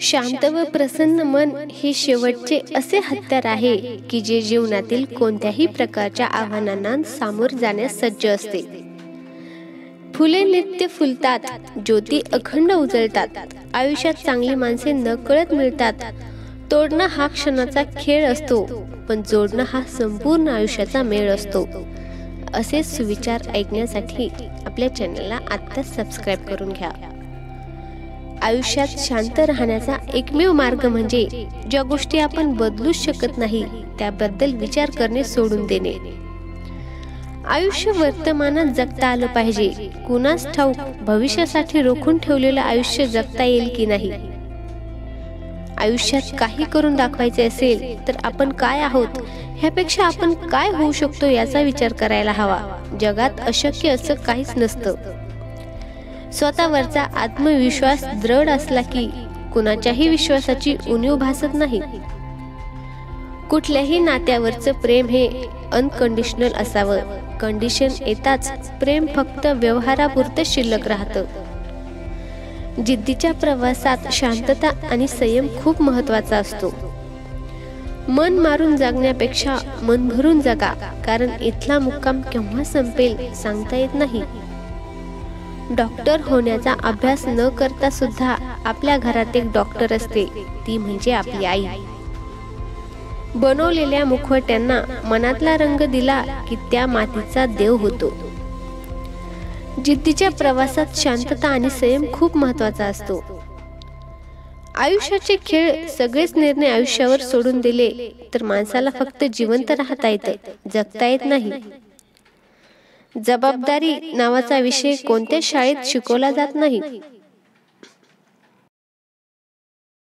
शांत व प्रसन्न मन हे शेवटचे असे हत्यार आहे की जे जीवनातील कोणत्याही प्रकारच्या आव्हानांना सामोरे जाण्यास सज्ज असते. फुले नित्य फुलतात, ज्योती अखंड उजळतात, आयुष्यात चांगली माणसे नकळत मिळतात. तोडणं हा क्षणाचा खेळ असतो, पण जोडणं हा संपूर्ण आयुष्याचा मेळ असतो. असे सुविचार ऐकण्यासाठी आपल्या चॅनलला आत्ताच सबस्क्राईब करून घ्या. आयुष्यात शांत राहण्याचा एकमेव मार्ग म्हणजे ज्या गोष्टी आपण बदलूच शकत नाही त्याबद्दल विचार करणे सोडून देणे. आयुष्य वर्तमानात जगता आलं पाहिजे. कुणास ठाऊक भविष्यासाठी रोखून ठेवलेलं आयुष्य जगता येईल की नाही. आयुष्यात काही करून दाखवायचे असेल तर आपण काय आहोत ह्यापेक्षा आपण काय होऊ शकतो याचा विचार करायला हवा. जगात अशक्य असं काहीच नसतं. स्वतःवरचा आत्मविश्वास दृढ असला की कुणाच्याही विश्वासाची उणीव भासत नाही. कुठल्याही नात्यावरचं प्रेम हे अनकंडिशनल असावं. कंडिशन येताच प्रेम फक्त व्यवहारापुरतं शिल्लक राहतं. जिद्दीच्या प्रवासात शांतता आणि संयम खूप महत्त्वाचा असतो. मन मारून जगण्यापेक्षा मन भरून जगा, कारण इथला मुक्काम केव्हा संपेल सांगता येत नाही. डॉक्टर होण्याचा अभ्यास न करता सुद्धा आपल्या घरात एक डॉक्टर असते, ती म्हणजे आपली आई. बनवलेल्या मुखवट्यांना मनातला रंग दिला की त्या मातीचा देव होतो. जिद्दीच्या प्रवासात शांतता आणि संयम खूप महत्त्वाचा असतो. आयुष्याचे खेळ सगळेच निर्णय आयुष्यावर सोडून दिले तर माणसाला फक्त जिवंत राहता येतं, जगता येत नाही. जबाबदारी नावाचा विषय कोणत्या शाळेत शिकवला जात नाही.